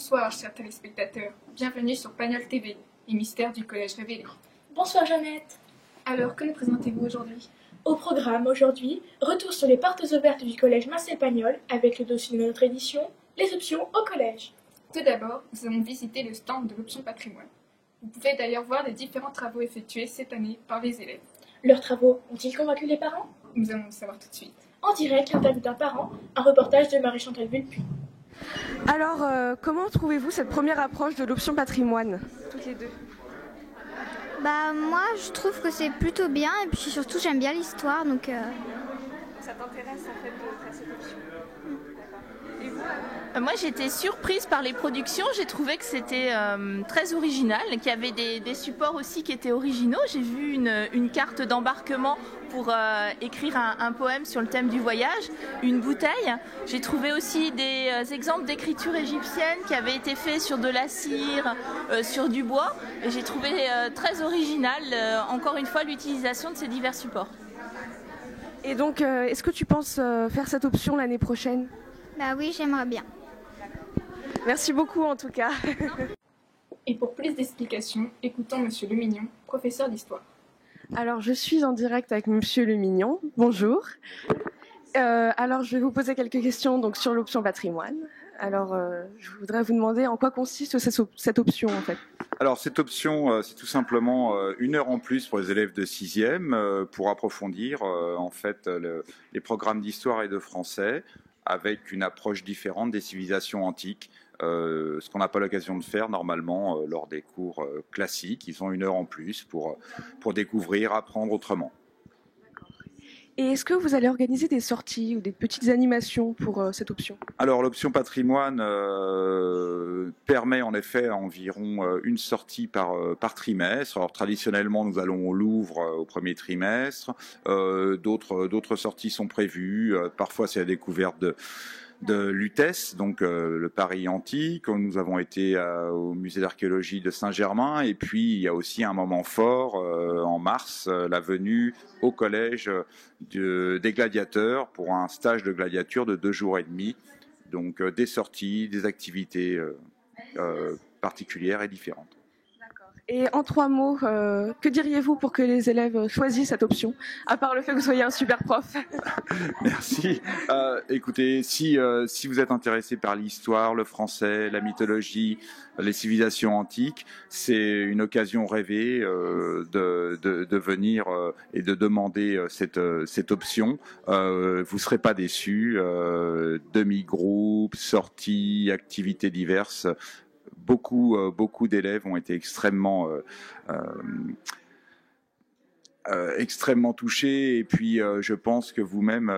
Bonsoir, chers téléspectateurs. Bienvenue sur Pagnol TV, les mystères du Collège révélé. Bonsoir Jeannette. Alors, que nous présentez-vous aujourd'hui? Au programme aujourd'hui, retour sur les portes ouvertes du Collège Marcel Pagnol avec le dossier de notre édition, les options au collège. Tout d'abord, nous allons visiter le stand de l'option patrimoine. Vous pouvez d'ailleurs voir les différents travaux effectués cette année par les élèves. Leurs travaux ont-ils convaincu les parents? Nous allons le savoir tout de suite. En direct, l'interview d'un parent, un reportage de Marie-Chantal Vulpuy. Alors, comment trouvez-vous cette première approche de l'option patrimoine, toutes les deux? Moi, je trouve que c'est plutôt bien et puis surtout, j'aime bien l'histoire, donc... Ça t'intéresse en fait de faire cette option? Et vous? Moi, j'étais surprise par les productions. J'ai trouvé que c'était très original, qu'il y avait des supports aussi qui étaient originaux. J'ai vu une carte d'embarquement pour écrire un poème sur le thème du voyage, une bouteille. J'ai trouvé aussi des exemples d'écriture égyptienne qui avaient été faits sur de la cire, sur du bois. Et j'ai trouvé très original, encore une fois, l'utilisation de ces divers supports. Et donc, est-ce que tu penses faire cette option l'année prochaine? oui, j'aimerais bien. Merci beaucoup en tout cas. Et pour plus d'explications, écoutons Monsieur Lemignon, professeur d'histoire. Alors, je suis en direct avec Monsieur Lemignon. Bonjour. Alors, je vais vous poser quelques questions donc, sur l'option patrimoine. Alors, je voudrais vous demander en quoi consiste cette option en fait. Alors, cette option, c'est tout simplement 1 heure en plus pour les élèves de 6e pour approfondir en fait les programmes d'histoire et de français avec une approche différente des civilisations antiques. Ce qu'on n'a pas l'occasion de faire normalement lors des cours classiques. Ils ont 1 heure en plus pour découvrir, apprendre autrement. Et est-ce que vous allez organiser des sorties ou des petites animations pour cette option? Alors l'option patrimoine permet en effet environ une sortie par trimestre. Alors traditionnellement nous allons au Louvre au premier trimestre, d'autres sorties sont prévues, parfois c'est la découverte de Lutèce, donc le Paris antique. Nous avons été au musée d'archéologie de Saint-Germain et puis il y a aussi un moment fort en mars, la venue au collège des gladiateurs pour un stage de gladiature de 2 jours et demi. Donc des sorties, des activités particulières et différentes. Et en 3 mots, que diriez-vous pour que les élèves choisissent cette option, à part le fait que vous soyez un super prof? Merci. Écoutez, si vous êtes intéressé par l'histoire, le français, la mythologie, les civilisations antiques, c'est une occasion rêvée de venir et de demander cette option. Vous ne serez pas déçus. Demi-groupe, sorties, activités diverses. Beaucoup d'élèves ont été extrêmement touchés et puis je pense que vous-même,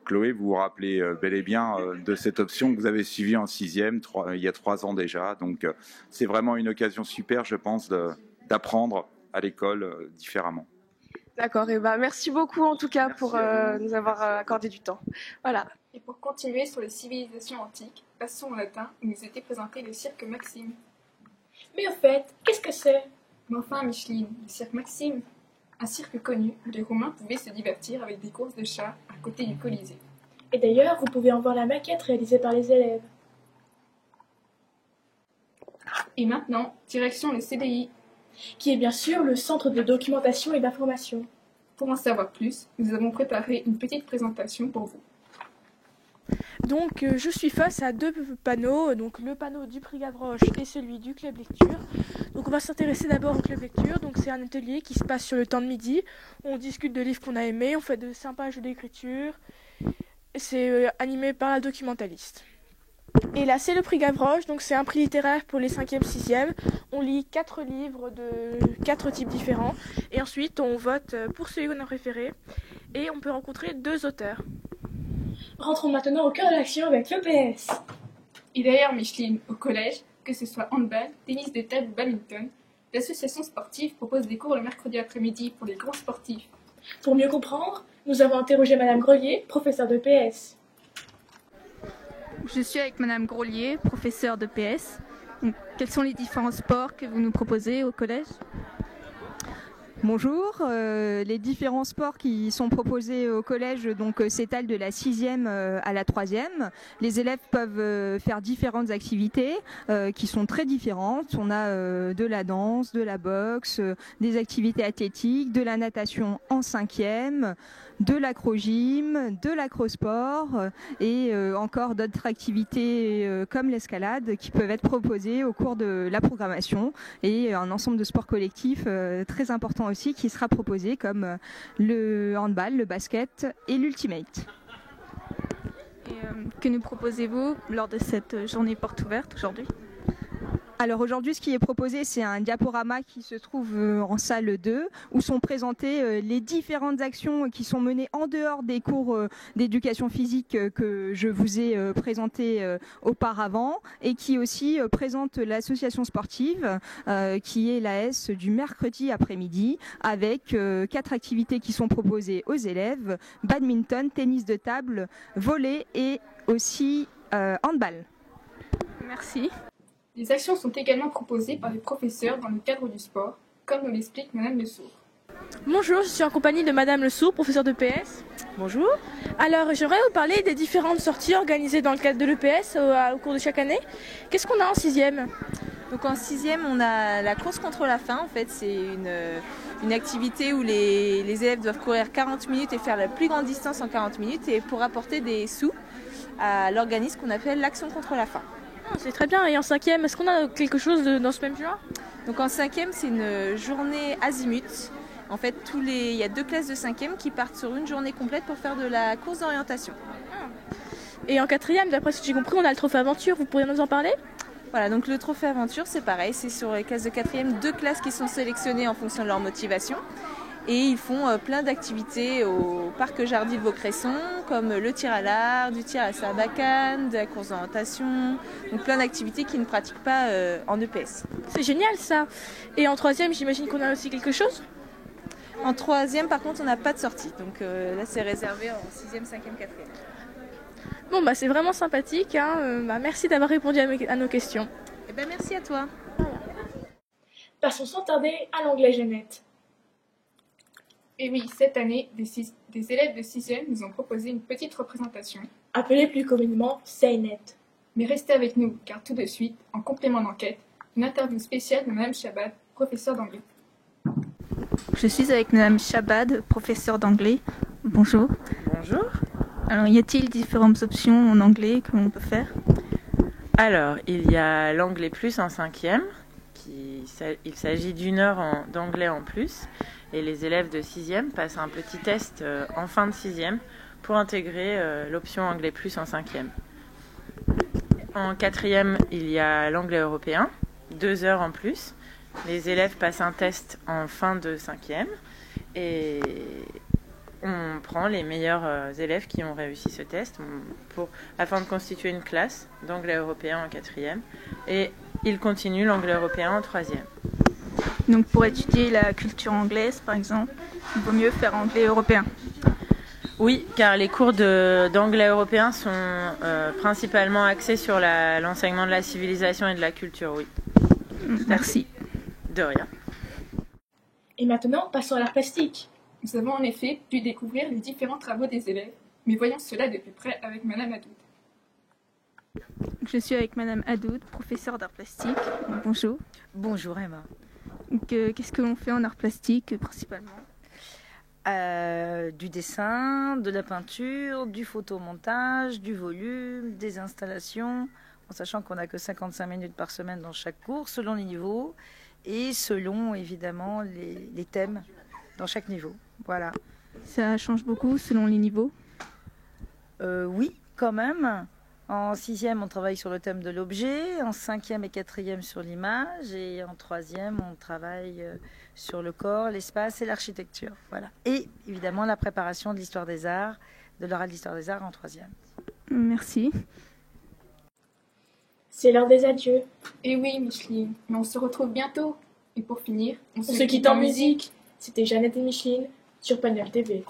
Chloé, vous vous rappelez bel et bien de cette option que vous avez suivie en 6e il y a 3 ans déjà. Donc c'est vraiment une occasion super, je pense, d'apprendre à l'école différemment. D'accord, et merci beaucoup en tout cas pour nous avoir accordé du temps. Voilà. Et pour continuer sur les civilisations antiques, passons au latin où nous était présenté le cirque Maxime. Mais au fait, qu'est-ce que c'est? Mais enfin, Micheline, le cirque Maxime, un cirque connu où les Romains pouvaient se divertir avec des courses de chats à côté du Colisée. Et d'ailleurs, vous pouvez en voir la maquette réalisée par les élèves. Et maintenant, direction le CDI, qui est bien sûr le centre de documentation et d'information. Pour en savoir plus, nous avons préparé une petite présentation pour vous. Donc je suis face à 2 panneaux, donc le panneau du prix Gavroche et celui du club lecture. Donc on va s'intéresser d'abord au club lecture, donc c'est un atelier qui se passe sur le temps de midi. On discute de livres qu'on a aimés, on fait de sympas jeux d'écriture. C'est animé par la documentaliste. Et là c'est le prix Gavroche, donc c'est un prix littéraire pour les 5e, 6e. On lit 4 livres de 4 types différents et ensuite on vote pour celui qu'on a préféré et on peut rencontrer 2 auteurs. Rentrons maintenant au cœur de l'action avec l'EPS. Et d'ailleurs, Micheline, au collège, que ce soit handball, tennis de table ou badminton, l'association sportive propose des cours le mercredi après-midi pour les grands sportifs. Pour mieux comprendre, nous avons interrogé Madame Grelier, professeure de PS. Je suis avec Madame Grelier, professeure de PS. Donc, quels sont les différents sports que vous nous proposez au collège? Bonjour, les différents sports qui sont proposés au collège s'étalent de la 6e à la 3e. Les élèves peuvent faire différentes activités qui sont très différentes. On a de la danse, de la boxe, des activités athlétiques, de la natation en 5e, de l'acro-gym, de l'acrosport et encore d'autres activités comme l'escalade qui peuvent être proposées au cours de la programmation et un ensemble de sports collectifs très important aussi qui sera proposé comme le handball, le basket et l'ultimate. Et que nous proposez-vous lors de cette journée porte ouverte aujourd'hui ? Alors aujourd'hui, ce qui est proposé, c'est un diaporama qui se trouve en salle 2, où sont présentées les différentes actions qui sont menées en dehors des cours d'éducation physique que je vous ai présentés auparavant, et qui aussi présente l'association sportive, qui est l'AS du mercredi après-midi, avec 4 activités qui sont proposées aux élèves, badminton, tennis de table, volley et aussi handball. Merci. Des actions sont également proposées par les professeurs dans le cadre du sport, comme nous l'explique Madame Le Sourd. Bonjour, je suis en compagnie de Madame Le Sourd, professeure de PS. Bonjour. Alors, j'aimerais vous parler des différentes sorties organisées dans le cadre de l'EPS au cours de chaque année. Qu'est-ce qu'on a en 6e ? Donc en 6e, on a la course contre la faim. En fait, c'est une activité où les élèves doivent courir 40 minutes et faire la plus grande distance en 40 minutes et pour apporter des sous à l'organisme qu'on appelle l'Action contre la faim. C'est très bien. Et en 5e, est-ce qu'on a quelque chose dans ce même genre ? Donc en 5e, c'est une journée azimut. En fait, il y a 2 classes de 5e qui partent sur une journée complète pour faire de la course d'orientation. Et en 4e, d'après ce que j'ai compris, on a le trophée aventure. Vous pourriez nous en parler ? Voilà, donc le trophée aventure, c'est pareil. C'est sur les classes de 4e, 2 classes qui sont sélectionnées en fonction de leur motivation. Et ils font plein d'activités au parc Jardy de Vaucresson, comme le tir à l'arc, du tir à sarbacane, de la course d'orientation, donc plein d'activités qu'ils ne pratiquent pas en EPS. C'est génial ça. Et en 3e, j'imagine qu'on a aussi quelque chose ? En 3e, par contre, on n'a pas de sortie. Donc là, c'est réservé en 6e, 5e, 4e. Bon, c'est vraiment sympathique. Merci d'avoir répondu à nos questions. Eh ben, merci à toi. Passons sans tarder à l'anglais Jeannette. Et oui, cette année, des élèves de 6e nous ont proposé une petite représentation. Appelée plus communément Saynet. Mais restez avec nous, car tout de suite, en complément d'enquête, une interview spéciale de Madame Chabad, professeure d'anglais. Je suis avec Madame Chabad, professeure d'anglais. Bonjour. Bonjour. Alors, y a-t-il différentes options en anglais que l'on peut faire ? Alors, il y a l'anglais plus en 5e. Il s'agit d'une heure d'anglais en plus. Et les élèves de 6e passent un petit test en fin de 6e pour intégrer l'option anglais plus en 5e. En 4e, il y a l'anglais européen, 2 heures en plus. Les élèves passent un test en fin de 5e et on prend les meilleurs élèves qui ont réussi ce test afin de constituer une classe d'anglais européen en 4e et ils continuent l'anglais européen en 3e. Donc pour étudier la culture anglaise, par exemple, il vaut mieux faire anglais européen. Oui, car les cours d'anglais européen sont principalement axés sur l'enseignement de la civilisation et de la culture, oui. Merci. De rien. Et maintenant, passons à l'art plastique. Nous avons en effet pu découvrir les différents travaux des élèves, mais voyons cela de plus près avec Madame Hadoud. Je suis avec Madame Hadoud, professeure d'art plastique. Bonjour. Bonjour Emma. Qu'est-ce que l'on fait en art plastique principalement ? Du dessin, de la peinture, du photomontage, du volume, des installations, en sachant qu'on n'a que 55 minutes par semaine dans chaque cours, selon les niveaux, et selon évidemment les thèmes dans chaque niveau. Voilà. Ça change beaucoup selon les niveaux ? Oui, quand même. En 6e, on travaille sur le thème de l'objet, en 5e et 4e sur l'image, et en 3e, on travaille sur le corps, l'espace et l'architecture. Voilà. Et évidemment, la préparation de l'histoire des arts, de l'oral d'histoire des arts en 3e. Merci. C'est l'heure des adieux. Et oui, Micheline, mais on se retrouve bientôt. Et pour finir, On se quitte en musique. C'était Jeannette et Micheline sur Panel TV.